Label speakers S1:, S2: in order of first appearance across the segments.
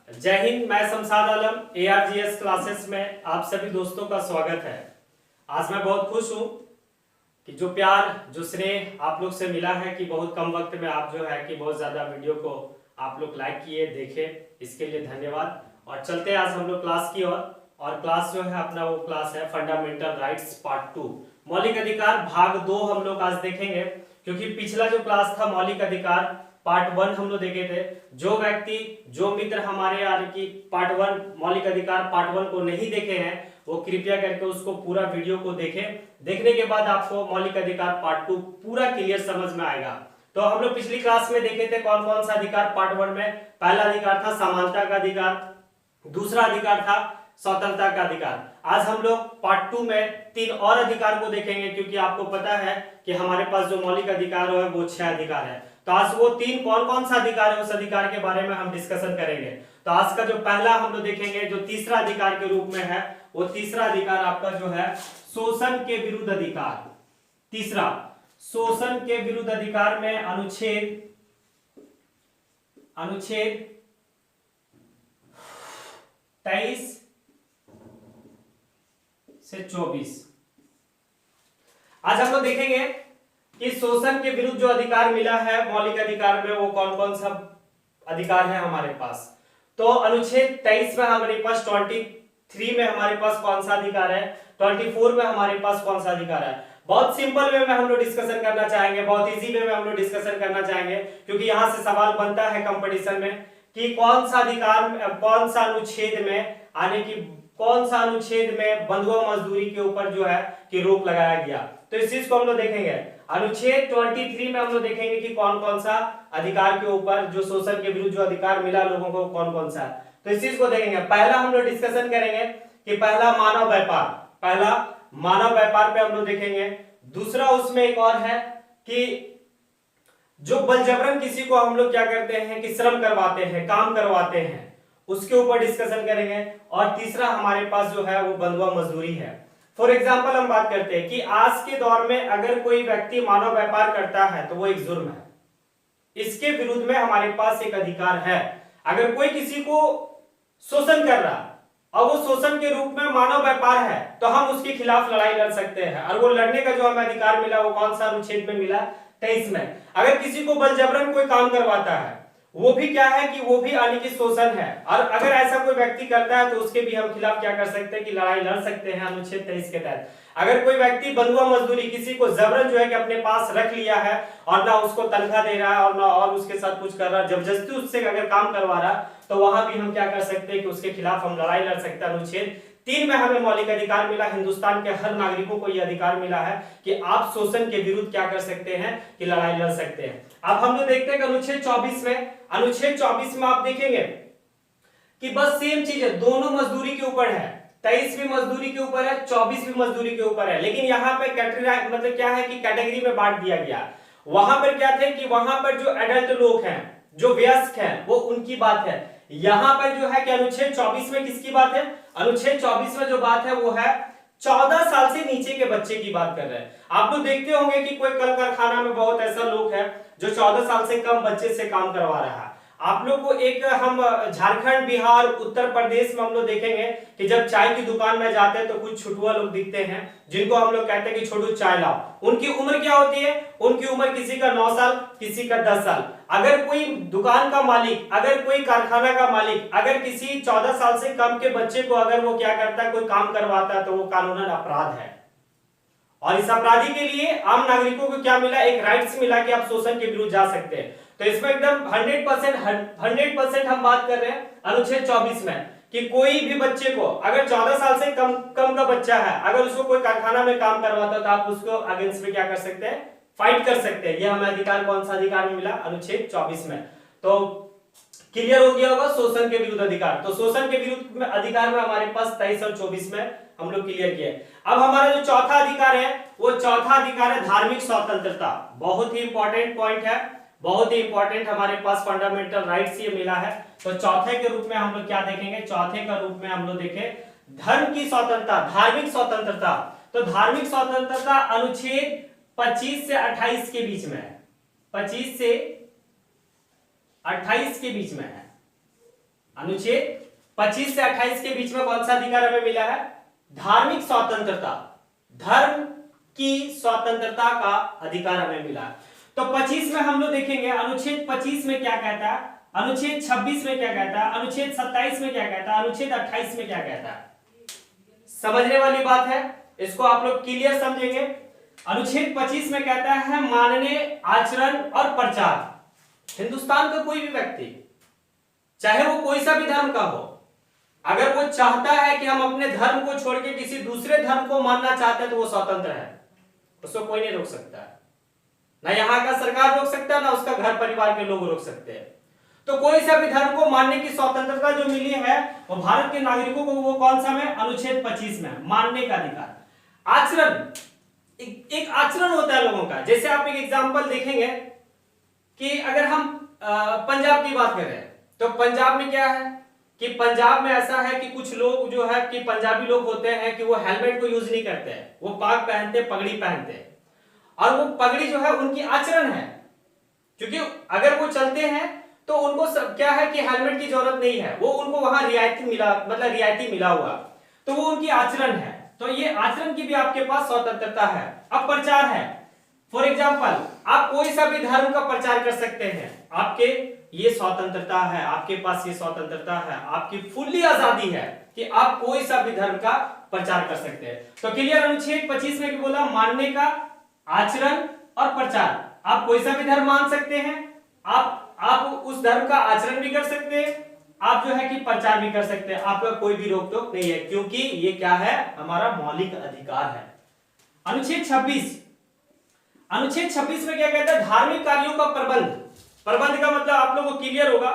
S1: जय हिंद। मैं शमशाद आलम ARGS classes में आप सभी दोस्तों का स्वागत है। आज मैं बहुत खुश हूँ कि जो प्यार जो स्नेह आप लोग से मिला है कि बहुत कम वक्त में आप जो है कि बहुत ज़्यादा वीडियो को आप लोग लाइक किए देखे, इसके लिए धन्यवाद। और चलते हैं आज हम लोग क्लास की ओर। और क्लास जो है अपना वो क्लास है फंडामेंटल राइट्स पार्ट 2, मौलिक अधिकार भाग 2 हम लोग आज देखेंगे। क्योंकि पिछला जो क्लास था मौलिक अधिकार पार्ट 1 हम लोग देखे थे। जो व्यक्ति जो मित्र हमारे यानी कि पार्ट 1 मौलिक अधिकार पार्ट 1 को नहीं देखे हैं वो कृपया करके उसको पूरा वीडियो को देखें। देखने के बाद आपको मौलिक अधिकार पार्ट 2 पूरा क्लियर समझ में आएगा। तो हम लोग पिछली क्लास में देखे थे कौन कौन सा अधिकार पार्ट 1 में। पहला अधिकार था समानता का अधिकार, दूसरा अधिकार था स्वतंत्रता का अधिकार। आज हम लोग पार्ट 2 में 3 और अधिकार को देखेंगे, क्योंकि आपको पता है कि हमारे पास जो मौलिक अधिकार है वो 6 अधिकार है। तो आज वो 3 कौन कौन सा अधिकार है उस अधिकार के बारे में हम डिस्कशन करेंगे। तो आज का जो पहला हम लोग देखेंगे जो तीसरा अधिकार के रूप में है, वो तीसरा अधिकार आपका जो है शोषण के विरुद्ध अधिकार। तीसरा शोषण के विरुद्ध अधिकार में अनुच्छेद 23 से 24। आज हम लोग देखेंगे कि शोषण के विरुद्ध जो अधिकार मिला है मौलिक अधिकार में वो कौन कौन सा अधिकार है हमारे पास। तो अनुच्छेद 23 में हमारे पास 23 में हमारे पास कौन सा अधिकार है, 24 में हमारे पास कौन सा अधिकार है। बहुत सिंपल वे में हम लोग डिस्कशन करना चाहेंगे, बहुत इजी वे में हम लोग डिस्कशन करना चाहेंगे, क्योंकि यहां से सवाल बनता है कंपटीशन में कि कौन सा अधिकार कौन सा अनुच्छेद में यानी कि कौन सा अनुच्छेद में बंधुआ मजदूरी के ऊपर जो है कि रोक लगाया गया। तो इस चीज को हम लोग देखेंगे। अनुच्छेद 23 में हम लोग देखेंगे कि कौन कौन सा अधिकार के ऊपर जो शोषण के विरुद्ध जो अधिकार मिला लोगों को कौन कौन सा है। तो इस चीज को देखेंगे। पहला हम लोग डिस्कशन करेंगे कि पहला मानव व्यापार, पहला मानव व्यापार पे हम लोग देखेंगे। दूसरा उसमें एक और है कि जो बलजबरन किसी को हम लोग क्या करते हैं कि श्रम करवाते हैं, काम करवाते हैं, उसके ऊपर डिस्कशन करेंगे। और तीसरा हमारे पास जो है वो बंधुआ मजदूरी है। फॉर एग्जाम्पल हम बात करते हैं कि आज के दौर में अगर कोई व्यक्ति मानव व्यापार करता है तो वो एक जुर्म है, इसके विरुद्ध में हमारे पास एक अधिकार है। अगर कोई किसी को शोषण कर रहा और वो शोषण के रूप में मानव व्यापार है तो हम उसके खिलाफ लड़ाई लड़ सकते हैं। और वो लड़ने का जो हमें अधिकार मिला वो कौन सा अनुच्छेद में मिला, 23 में। अगर किसी को बलजबरन कोई काम करवाता है वो भी क्या है कि वो भी यानी कि शोषण है, और अगर ऐसा कोई व्यक्ति करता है तो उसके भी हम खिलाफ क्या कर सकते हैं कि लड़ाई लड़ सकते हैं अनुच्छेद 23 के तहत। अगर कोई व्यक्ति बंधुआ मजदूरी किसी को जबरन जो है कि अपने पास रख लिया है और ना उसको तनख्वाह दे रहा है और ना और उसके साथ कुछ कर रहा है, जबरदस्ती उससे अगर काम करवा रहा है तो वहां भी हम क्या कर सकते हैं कि उसके खिलाफ हम लड़ाई लड़ सकते हैं। अनुच्छेद 3 में हमें मौलिक अधिकार मिला, हिंदुस्तान के हर नागरिकों को यह अधिकार मिला है कि आप शोषण के विरुद्ध क्या कर सकते हैं कि लड़ाई लड़ सकते हैं। अब हम लोग देखते हैं कि अनुच्छेद 24 में, अनुच्छेद 24 में आप देखेंगे कि बस सेम चीज है, दोनों मजदूरी के ऊपर है। 23 भी मजदूरी के ऊपर है, 24 भी मजदूरी के ऊपर है, लेकिन यहाँ पे कैटेगरी मतलब क्या है कि कैटेगरी में बांट दिया गया। वहां पर क्या थे कि वहां पर जो एडल्ट लोग हैं, जो वयस्क हैं, वो उनकी बात है। यहां पर जो है कि अनुच्छेद 24 में किसकी बात है, अनुच्छेद 24 में जो बात है वो है 14 साल से नीचे के बच्चे की बात कर रहे हैं। आप लोग देखते होंगे कि कोई कल कारखाना में बहुत ऐसा लोग है जो 14 साल से कम बच्चे से काम करवा रहा है। आप लोग को एक हम झारखंड, बिहार, उत्तर प्रदेश में हम लोग देखेंगे कि जब चाय की दुकान में जाते हैं तो कुछ छुटुआ लोग दिखते हैं जिनको हम लोग कहते हैं कि छोटू चाय लाओ। उनकी उम्र क्या होती है, उनकी उम्र किसी का 9 साल, किसी का 10 साल। अगर कोई दुकान का मालिक, अगर कोई कारखाना का मालिक अगर किसी 14 साल से कम के बच्चे को अगर वो क्या करता है, कोई काम करवाता है, तो वो कानूनन अपराध है। और इस अपराधी के लिए आम नागरिकों को क्या मिला, एक राइट्स मिला कि आप शोषण के विरुद्ध जा सकते हैं। तो इसमें एकदम 100% हम बात कर रहे हैं अनुच्छेद 24 में कि कोई भी बच्चे को अगर 14 साल से कम का बच्चा है, अगर उसको कोई कारखाना में काम करवाता है तो आप उसको अगेंस्ट में क्या कर सकते हैं, फाइट कर सकते हैं। यह हमें अधिकार कौन सा अधिकार में मिला, अनुच्छेद 24 में। तो क्लियर हो गया होगा शोषण के विरुद्ध अधिकार। तो शोषण के विरुद्ध में अधिकार में हमारे पास 23 और 24 में हम लोग क्लियर किए। अब हमारा जो चौथा अधिकार है वो चौथा अधिकार है धार्मिक स्वतंत्रता। बहुत ही इंपॉर्टेंट पॉइंट है, बहुत ही इंपॉर्टेंट हमारे पास फंडामेंटल राइट्स ये मिला है। तो चौथे के रूप में हम लोग क्या देखेंगे, चौथे का रूप में हम लोग देखें धर्म की स्वतंत्रता, धार्मिक स्वतंत्रता। तो धार्मिक स्वतंत्रता अनुच्छेद 25 से 28 के बीच में है, 25 से 28 के बीच में है। अनुच्छेद 25 से 28 के बीच में कौन सा अधिकार हमें मिला है? धार्मिक स्वतंत्रता, धर्म की स्वतंत्रता का अधिकार हमें मिला है। तो 25 में हम लोग देखेंगे अनुच्छेद 25 में क्या कहता है, अनुच्छेद 26 में क्या कहता है, अनुच्छेद 27 में क्या कहता है, अनुच्छेद 28 में क्या कहता है। समझने वाली बात है, इसको आप लोग क्लियर समझेंगे। अनुच्छेद 25 में कहता है मानने, आचरण और प्रचार। हिंदुस्तान का कोई भी व्यक्ति, चाहे वो कोई सा भी धर्म का हो, अगर वो चाहता है कि हम अपने धर्म को छोड़ के किसी दूसरे धर्म को मानना चाहते हैं तो वो स्वतंत्र है, उसको कोई नहीं रोक सकता है। ना यहाँ का सरकार रोक सकता है, ना उसका घर परिवार के लोग रोक सकते हैं। तो कोई सा भी धर्म को मानने की स्वतंत्रता जो मिली है वो भारत के नागरिकों को, वो कौन सा में? अनुच्छेद 25 में, मानने का अधिकार। आचरण, एक आचरण होता है लोगों का। जैसे आप एक एग्जांपल देखेंगे कि अगर हम पंजाब की बात करें तो पंजाब में क्या है कि पंजाब में ऐसा है कि कुछ लोग जो है कि पंजाबी लोग होते हैं कि वो हेलमेट को यूज नहीं करते हैं, वो पाग पहनते, पगड़ी पहनते हैं, और वो पगड़ी जो है उनकी आचरण है, क्योंकि अगर वो चलते हैं तो उनको क्या है कि हेलमेट की जरूरत नहीं है, वो उनको वहां रियायती मिला, मतलब रियायती मिला हुआ, तो वो उनकी आचरण है। तो ये आचरण की भी आपके पास स्वतंत्रता है। अब प्रचार है, फॉर एग्जाम्पल आप कोई सा भी धर्म का प्रचार कर सकते हैं, आपके ये स्वतंत्रता है, आपके पास ये स्वतंत्रता है, आपकी फुल्ली आजादी है कि आप कोई सा भी धर्म का प्रचार कर सकते हैं। तो क्लियर, अनुच्छेद 25 में बोला मानने का, आचरण और प्रचार। आप कोई सा भी धर्म मान सकते हैं, आप उस धर्म का आचरण भी कर सकते हैं, आप जो है कि प्रचार भी कर सकते हैं, आपका कोई भी रोक टोक नहीं है, क्योंकि ये क्या है? हमारा मौलिक अधिकार है। अनुच्छेद 26, अनुच्छेद 26 में क्या कहता है? धार्मिक कार्यों का प्रबंध। प्रबंध का मतलब आप लोगों को क्लियर होगा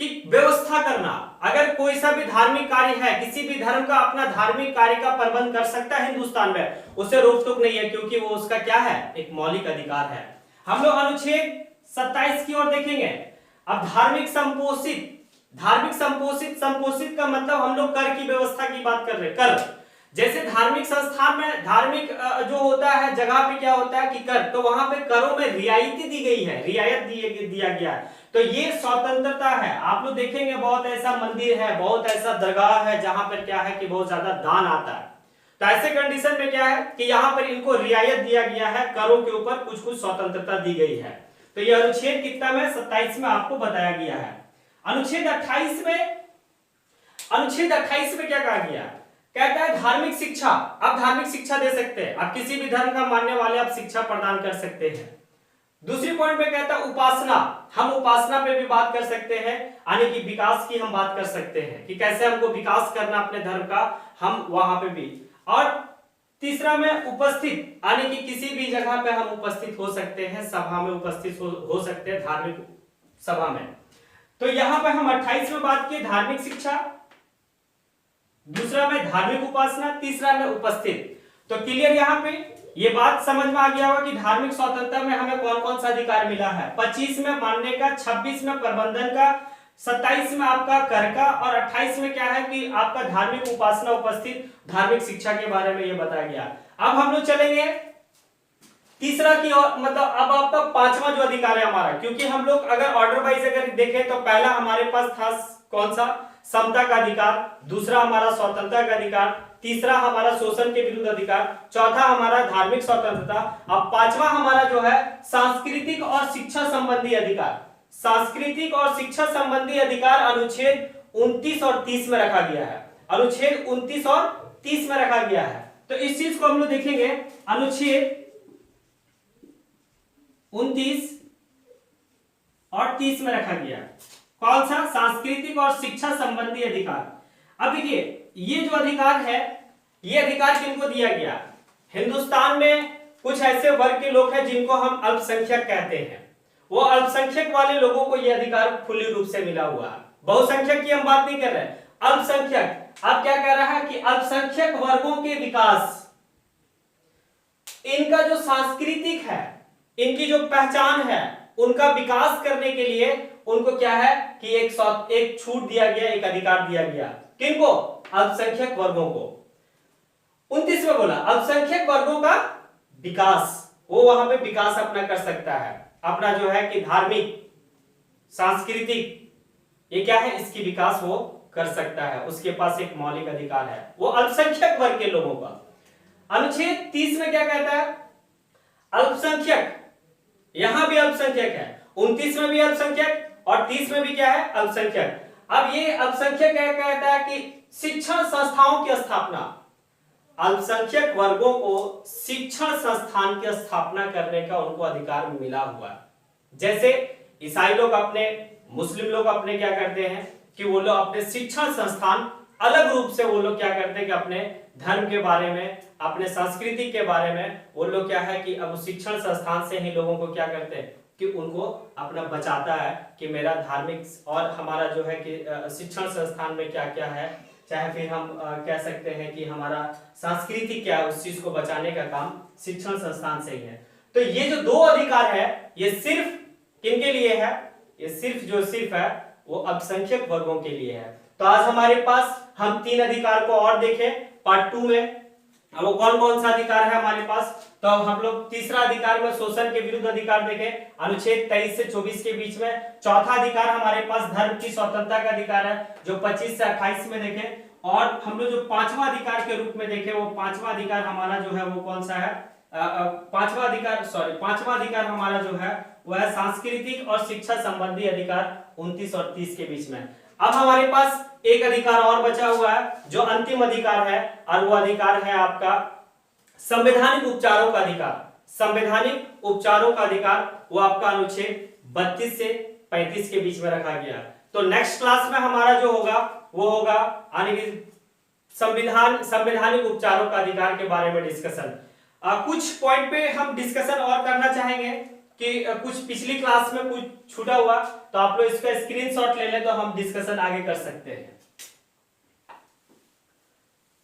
S1: कि व्यवस्था करना। अगर कोई सा भी धार्मिक कार्य है, किसी भी धर्म का अपना धार्मिक कार्य का प्रबंध कर सकता है हिंदुस्तान में, उसे रोक टोक नहीं है, क्योंकि वो उसका क्या है? एक मौलिक अधिकार है। हम लोग अनुच्छेद 27 की ओर देखेंगे। अब धार्मिक संपोषित, धार्मिक संपोषित का मतलब हम लोग कर की व्यवस्था की बात कर रहे हैं। कर, जैसे धार्मिक संस्थान में, धार्मिक जो होता है जगह पे क्या होता है कि कर, तो वहां पे करों में रियायती दी गई है, रियायत दिया गया है, तो ये स्वतंत्रता है। आप लोग देखेंगे बहुत ऐसा मंदिर है, बहुत ऐसा दरगाह है जहां पर क्या है कि बहुत ज्यादा दान आता है, तो ऐसे कंडीशन में क्या है कि यहाँ पर इनको रियायत दिया गया है, करों के ऊपर कुछ कुछ स्वतंत्रता दी गई है। तो ये अनुच्छेद कितना में? 27 में आपको बताया गया है। अनुच्छेद 28 में, अनुच्छेद 28 में क्या कहा गया? कहता है धार्मिक शिक्षा। आप धार्मिक शिक्षा दे सकते हैं, आप किसी भी धर्म का मानने वाले आप शिक्षा प्रदान कर सकते हैं। दूसरी पॉइंट में कहता है उपासना। हम उपासना पे भी बात कर सकते हैं, यानी कि विकास की हम बात कर सकते हैं कि कैसे हमको विकास करना अपने धर्म का, हम वहां पे भी। और तीसरा में उपस्थित, यानी कि किसी भी जगह पे हम उपस्थित हो सकते हैं, सभा में उपस्थित हो सकते हैं, धार्मिक सभा में। तो यहां पे हम 28 में बात की धार्मिक शिक्षा, दूसरा में धार्मिक उपासना, तीसरा में उपस्थित। तो क्लियर, यहां पे ये बात समझ में आ गया होगा कि धार्मिक स्वतंत्रता में हमें कौन कौन सा अधिकार मिला है। 25 में मानने का, 26 में प्रबंधन का, 27 में आपका कर का, और 28 में क्या है कि आपका धार्मिक उपासना, उपस्थित, धार्मिक शिक्षा के बारे में ये बताया गया। अब हम लोग चलेंगे तीसरा की ओर, मतलब अब आपका पांचवा जो अधिकार है हमारा, क्योंकि हम लोग अगर ऑर्डर वाइज अगर देखें तो पहला हमारे पास था कौन सा? समता का अधिकार, दूसरा हमारा स्वतंत्रता का अधिकार, तीसरा हमारा शोषण के विरुद्ध अधिकार, चौथा हमारा धार्मिक स्वतंत्रता, अब पांचवा हमारा जो है सांस्कृतिक और शिक्षा संबंधी अधिकार। सांस्कृतिक और शिक्षा संबंधी अधिकार अनुच्छेद 29 और 30 में रखा गया है, अनुच्छेद 29 और 30 में रखा गया है। तो इस चीज को हम लोग देखेंगे, अनुच्छेद 29 और 30 में रखा गया कौन सा? सांस्कृतिक और शिक्षा संबंधी अधिकार। अब देखिए ये जो अधिकार है, ये अधिकार किनको दिया गया? हिंदुस्तान में कुछ ऐसे वर्ग के लोग हैं जिनको हम अल्पसंख्यक कहते हैं, वो अल्पसंख्यक वाले लोगों को यह अधिकार खुली रूप से मिला हुआ है। बहुसंख्यक की हम बात नहीं कर रहे, अल्पसंख्यक। अब क्या कह रहा है कि अल्पसंख्यक वर्गों के विकास, इनका जो सांस्कृतिक है, इनकी जो पहचान है, उनका विकास करने के लिए उनको क्या है कि एक छूट दिया गया, एक अधिकार दिया गया। किनको? अल्पसंख्यक वर्गों को। 29 में बोला अल्पसंख्यक वर्गों का विकास, वो वहां पे विकास अपना कर सकता है, अपना जो है कि धार्मिक, सांस्कृतिक, ये क्या है, इसकी विकास वो कर सकता है, उसके पास एक मौलिक अधिकार है, वो अल्पसंख्यक वर्ग के लोगों का। अनुच्छेद 30 में क्या कहता है, अल्पसंख्यक, यहां भी अल्पसंख्यक है, 29 में भी अल्पसंख्यक और 30 में भी क्या है, अल्पसंख्यक। अब ये अल्पसंख्यक क्या कहता है कि शिक्षण संस्थाओं की स्थापना, अल्पसंख्यक वर्गों को शिक्षण संस्थान की स्थापना करने का उनको अधिकार मिला हुआ है। जैसे ईसाई लोग अपने, मुस्लिम लोग अपने क्या करते हैं कि वो लोग अपने शिक्षण संस्थान अलग रूप से वो लोग क्या करते हैं कि अपने धर्म के बारे में, अपने संस्कृति के बारे में वो लोग क्या है कि अब शिक्षण संस्थान से ही लोगों को क्या करते हैं कि उनको अपना बचाता है कि मेरा धार्मिक और हमारा जो है कि शिक्षण संस्थान में क्या क्या है, चाहे फिर हम कह सकते हैं कि हमारा संस्कृति क्या है, उस चीज को बचाने का काम शिक्षण संस्थान से ही है। तो ये जो दो अधिकार है ये सिर्फ किनके लिए है, ये सिर्फ है वो अल्पसंख्यक वर्गों के लिए है। तो आज हमारे पास हम 3 अधिकार को और देखें पार्ट 2 में। अब वो कौन कौन सा अधिकार है हमारे पास, तो हम लोग तीसरा अधिकार में शोषण के विरुद्ध अधिकार देखें, अनुच्छेद 23 से 24 के बीच में। चौथा अधिकार हमारे पास धर्म की स्वतंत्रता का अधिकार है जो 25 से 28 में देखें। और हम लोग जो पांचवा अधिकार के रूप में देखें, वो पांचवा अधिकार हमारा जो है वो कौन सा है, पांचवा अधिकार हमारा जो है वो है सांस्कृतिक और शिक्षा संबंधी अधिकार 29 और 30 के बीच में। अब हमारे पास एक अधिकार और बचा हुआ है जो अंतिम अधिकार है, और वो अधिकार है आपका संवैधानिक उपचारों का अधिकार। संवैधानिक उपचारों का अधिकार वो आपका अनुच्छेद 32 से 35 के बीच में रखा गया। तो नेक्स्ट क्लास में हमारा जो होगा वो होगा संवैधानिक उपचारों का अधिकार के बारे में डिस्कशन। कुछ पॉइंट पे हम डिस्कशन और करना चाहेंगे कि कुछ पिछली क्लास में कुछ छूटा हुआ, तो आप लोग इसका स्क्रीनशॉट ले लें तो हम डिस्कशन आगे कर सकते हैं।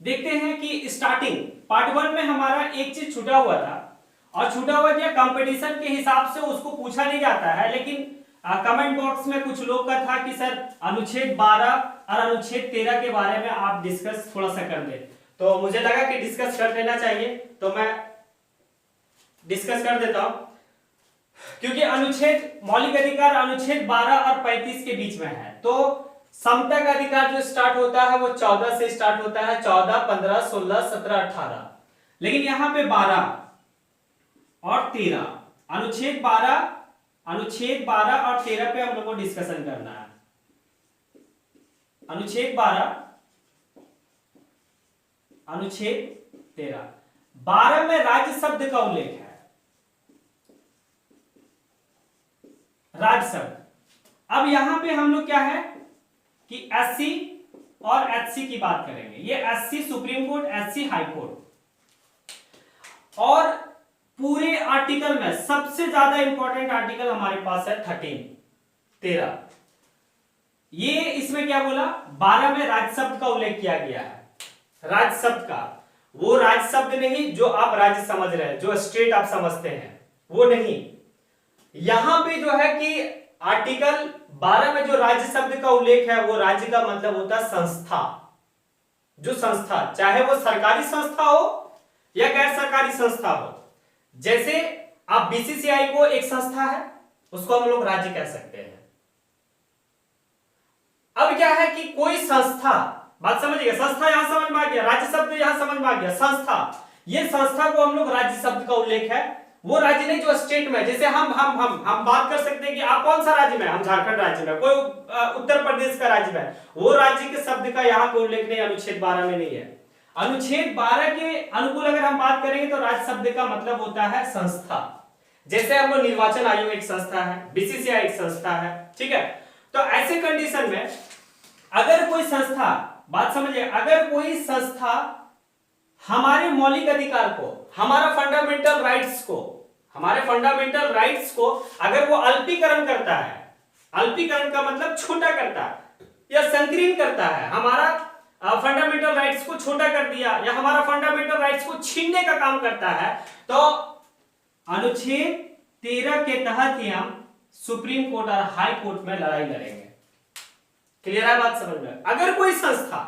S1: देखते हैं कि स्टार्टिंग पार्ट 1 में हमारा एक चीज छूटा हुआ था, और छूटा हुआ क्या, कंपटीशन के हिसाब से उसको पूछा नहीं जाता है, लेकिन कमेंट बॉक्स में कुछ लोग का था कि सर अनुच्छेद 12 और अनुच्छेद 13 के बारे में आप डिस्कस थोड़ा सा कर दें। तो मुझे लगा कि डिस्कस कर लेना चाहिए, तो मैं डिस्कस कर देता हूं। क्योंकि अनुच्छेद मौलिक अधिकार अनुच्छेद 12 और 35 के बीच में है, तो समता का अधिकार जो स्टार्ट होता है वो 14 से स्टार्ट होता है, 14, 15, 16, 17, 18। लेकिन यहां पे 12 और 13, अनुच्छेद 12 और 13 पे हम लोग को डिस्कशन करना है। अनुच्छेद 12, अनुच्छेद 13। 12 में राज्य शब्द का उल्लेख है, राज्य शब्द। अब यहां पे हम लोग क्या है कि एससी और एचसी की बात करेंगे। ये SC supreme court, HC high court. और पूरे आर्टिकल में सबसे ज्यादा इंपॉर्टेंट आर्टिकल हमारे पास है 13। ये इसमें क्या बोला, 12 में राज्य शब्द का उल्लेख किया गया है। राज्य शब्द का, वो राज्य शब्द नहीं जो आप राज्य समझ रहे हैं, जो स्टेट आप समझते हैं, वो नहीं। यहां पे जो है कि आर्टिकल 12 में जो राज्य शब्द का उल्लेख है, वो राज्य का मतलब होता है संस्था। जो संस्था, चाहे वो सरकारी संस्था हो या गैर सरकारी संस्था हो। जैसे आप बीसीसीआई को एक संस्था है, उसको हम लोग राज्य कह सकते हैं। अब क्या है कि कोई संस्था, बात समझिएगा, संस्था यहां समझ में आ गया, राज्य शब्द यहां समझ में आ गया। संस्था, ये संस्था को हम लोग राज्य शब्द का उल्लेख है, वो राज्य नहीं जो स्टेट में। जैसे हम बात कर सकते हैं कि आप कौन सा राज्य में, हम झारखंड राज्य में, कोई उत्तर प्रदेश का राज्य में, वो राज्य के शब्द का यहाँ पे उल्लेख नहीं, अनुच्छेद 12 में नहीं है। अनुच्छेद 12 के अनुकूल अगर हम बात करेंगे तो राज्य शब्द का मतलब होता है संस्था। जैसे हम लोग निर्वाचन आयोग एक संस्था है, बीसीसीआई एक संस्था है, ठीक है। तो ऐसे कंडीशन में अगर कोई संस्था, बात समझिए, अगर कोई संस्था हमारे मौलिक अधिकार को, हमारा फंडामेंटल राइट्स को अगर वो अल्पीकरण करता है, अल्पीकरण का मतलब छोटा करता है या संकीर्ण करता है, हमारा फंडामेंटल राइट्स को छोटा कर दिया या हमारा फंडामेंटल राइट्स को छीनने का काम करता है, तो अनुच्छेद 13 के तहत ही हम सुप्रीम कोर्ट और हाई कोर्ट में लड़ाई लड़ेंगे। क्लियर है बात समझ में? अगर कोई संस्था,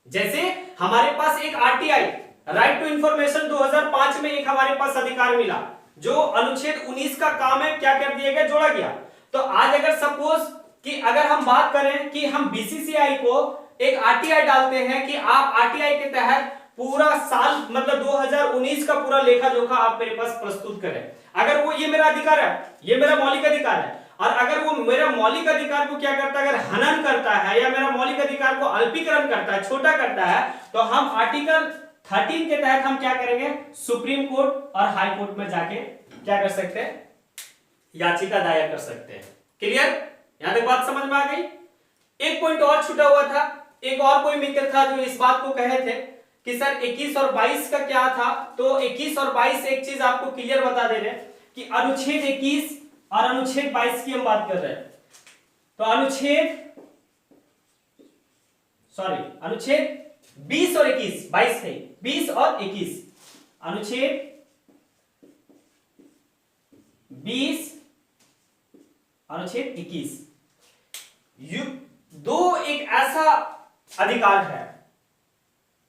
S1: जैसे हमारे पास एक आरटीआई, राइट टू इंफॉर्मेशन 2005 में एक हमारे पास अधिकार मिला, जो अनुच्छेद 19 का काम है, क्या कर दिया गया, जोड़ा गया। तो आज अगर सपोज कि अगर हम बात करें कि हम बीसीसीआई को एक आरटीआई डालते हैं कि आप आरटीआई के तहत पूरा साल मतलब 2019 का पूरा लेखा जोखा आप मेरे पास प्रस्तुत करें। अगर वो ये मेरा अधिकार है, ये मेरा मौलिक अधिकार है, और अगर वो मेरा मौलिक अधिकार को क्या करता है, अगर हनन करता है या मेरा मौलिक अधिकार को अल्पीकरण करता है, छोटा करता है, तो हम आर्टिकल 13 के तहत हम क्या करेंगे, सुप्रीम कोर्ट और हाई कोर्ट में जाके क्या कर सकते हैं, याचिका दायर कर सकते हैं। क्लियर? यहां तक बात समझ में आ गई? एक पॉइंट और छूटा हुआ था, एक और कोई मित्र था जो इस बात को कहे थे कि सर 21 और 22 का क्या था, तो 21 और 22 एक चीज आपको क्लियर बता दे रहे कि अनुच्छेद 21 और अनुच्छेद 22 की हम बात कर रहे हैं। तो अनुच्छेद 20 और 21, 22 नहीं, 20 और 21, अनुच्छेद 20 अनुच्छेद 21 दो एक ऐसा अधिकार है।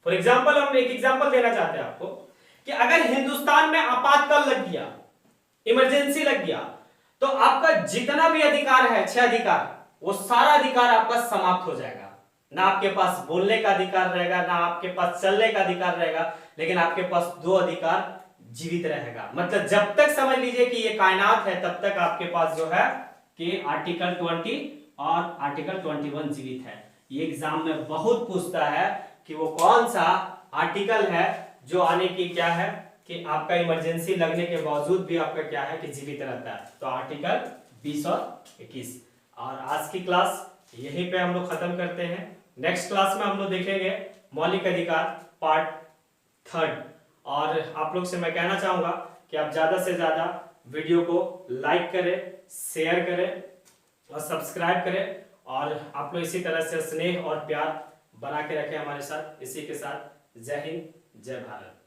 S1: फॉर एग्जाम्पल हम एक एग्जाम्पल देना चाहते हैं आपको कि अगर हिंदुस्तान में आपातकाल लग गया, इमरजेंसी लग गया, तो आपका जितना भी अधिकार है, 6 अधिकार, वो सारा अधिकार आपका समाप्त हो जाएगा। ना आपके पास बोलने का अधिकार रहेगा, ना आपके पास चलने का अधिकार रहेगा, लेकिन आपके पास 2 अधिकार जीवित रहेगा। मतलब जब तक समझ लीजिए कि ये कायनात है, तब तक आपके पास जो है कि आर्टिकल 20 और आर्टिकल 21 जीवित है। ये एग्जाम में बहुत पूछता है कि वो कौन सा आर्टिकल है जो आने की क्या है कि आपका इमरजेंसी लगने के बावजूद भी आपका क्या है कि जीवित रहता है। तो आर्टिकल 20 और 21। और आज की क्लास यहीं पे हम लोग खत्म करते हैं। नेक्स्ट क्लास में हम लोग देखेंगे मौलिक अधिकार पार्ट 3। और आप लोग से मैं कहना चाहूंगा कि आप ज्यादा से ज्यादा वीडियो को लाइक करें, शेयर करें और सब्सक्राइब करें, और आप लोग इसी तरह से स्नेह और प्यार बना के रखें हमारे साथ। इसी के साथ जय हिंद, जय भारत।